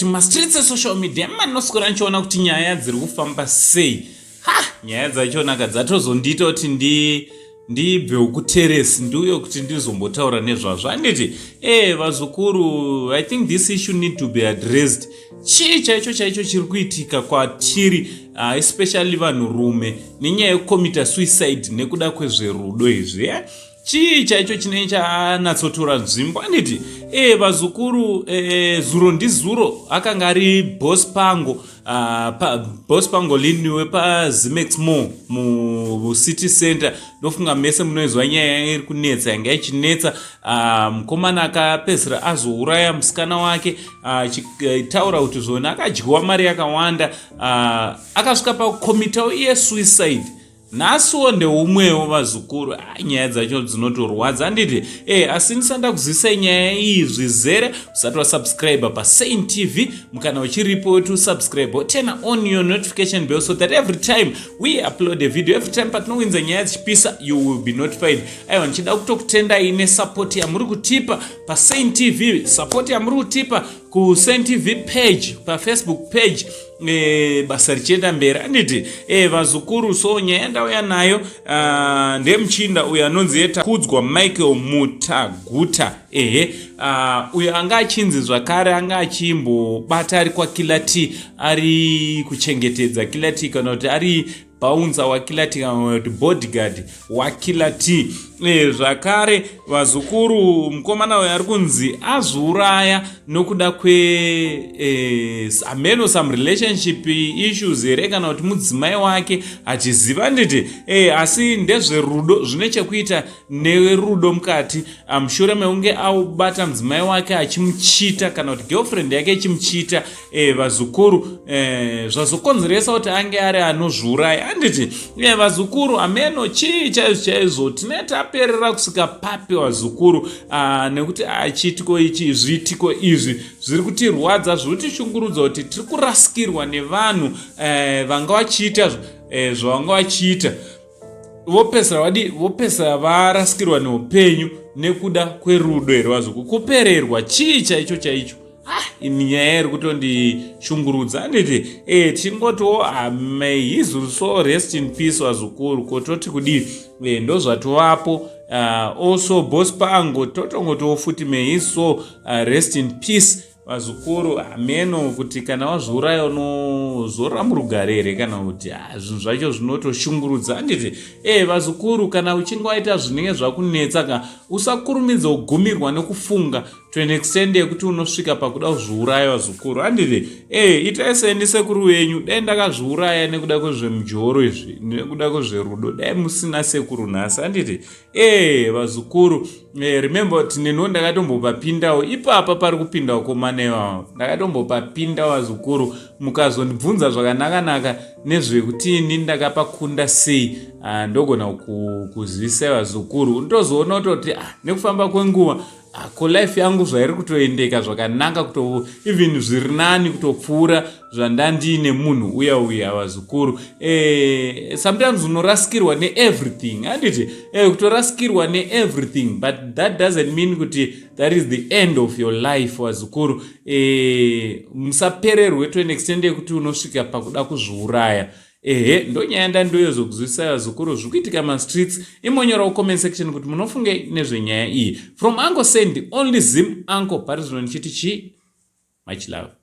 kuti mastreets esocial media manoswera nichiona kuti nyaya dziri kufamba sei. Nyaya dzachona dzatozondita kuti ndibve kuteresi ndiuye kuti ndizombotaura nezvazvo. Handiti vazukuru, I think this issue need to be addressed. Chii chaicho chiri kuitika kwatiri, especially vanhurume, nenyaya yekucommita suicide nekuda kwezverudo izvi. Chii chaicho chinenge chanatsotora nzvimbo. Handiti vazukuru, zuro ndizuro akanga ari boss pango, boss pango liniwe paZimex Mall mucity center. Ndofunga mese munoizwa nyaya iri kunetsa, yanga ichinetsa. Mukomana akapedzisira azouraya musikana wake, achitaura kuti zvona akadyiwa mari yakawanda, akasvika pakukomitawo iye suicide. Nasuwo ndeumwewo vazukuru. Nyaya dzacho dzinotorwadza. Handiti asi ndisanda kuzisa nyaya iyi zvizere. Usati wasubscribe paSaint TV, mukana uchiripo to subscribe, turn on your notification bell so that every time we upload a video, every time patinowinza nyaya dzichipisa, you will be notified. Aiwa, nchida kutokutendai ine support yamuri kutipa paSaint TV, support yamuri kutipa kuSaint TV page, paFacebook page, basa richienda mberi. Handiti vazukuru, so nyaya ndauya nayo ndemuchinda uyo anonzi Takudzwa Mutaguta. Uyo anga achinzi zvakare anga achimbobata ari kwaKilati, ari kuchengetedza Kilati, kana kuti ari bouncer waKilati, kana kuti bodyguard waKilati. Zvakare vazukuru, mukomana uyo ari kunzi Azviuraya Nekuda ameno some relationship issues here, kana kuti mudzimai wake achiziva. Nditi asi ndezverudo, zvine chekuita nerudo mukati, mushure meunge aubata mudzimai wake achimuchita, kana kuti girlfriend yake ichimuchita. Vazukuru, zvazokonzeresa kuti ange ari anozviuraya. Handiti vazukuru, ameno chii chaizvo tinetaperera kusika papi vazukuru, nekuti achitiko ichi, zviitiko izvi zviri kutirwadza, zviri kutishungurudza kuti tiri kurasikirwa nevanhu vanga vachiita zvavanga vachiita. Vopesera varasikirwa neupenyu nekuda kwerudo here vazukuru. Kupererwa chii chaicho. Nyaya iri kutondishungurudza. Handiti tingotiwo may his soul rest in peace vazukuru, kototi kudii ndozvatovapo. Also boss pango totongotiwo futi may his soul rest in peace vazukuru. Ameno kuti kana wazviuraya unozorora murugare here, kana kuti zvinhu zvacho zvinotoshungurudza. Handiti vazukuru, kana uchinge waita zvinenge zvakunetsa, usakurumidza kugumirwa nekufunga to an extent yekuti unosvika pakuda kuzviuraya vazukuru. Handiti itai sendi sekuru wenyu, dai ndakazviuraya nekuda kwezvemujoro izvi, nekuda kwezverudo, dai musina sekuru nhasi. Handiti vazukuru, remember kuti neno ndakatombopapindawo ipapa pari kupindawo komane wavo, ndakatombopapinda vazukuru, mukazondibvunza zvakanaka nezvekuti ini ndakapakunda sei, ndogona kuzivisa vazukuru. Ndozoona kuti nekufamba kwenguva ko life yangu zvairi kutoendeka zvakanaka, even zviri nani kutopfuura zvandandine munhu uya vazukuru. Sometimes unorasikirwa neeverything. Handiti kutorasikirwa neeverything, but that doesn't mean kuti that is the end of your life vazukuru. Musapererwe to an extent yekuti unosvika pakuda kuzviuraya. Ndonyaya ndandoyozokuzivisa vazukuru zviri kuitika mastreets. Imonyora comment section kuti munofunga nezvenyaya iyi. From Uncle Sandy, only Zim Uncle, pari zvino ndichiti chi? Much love.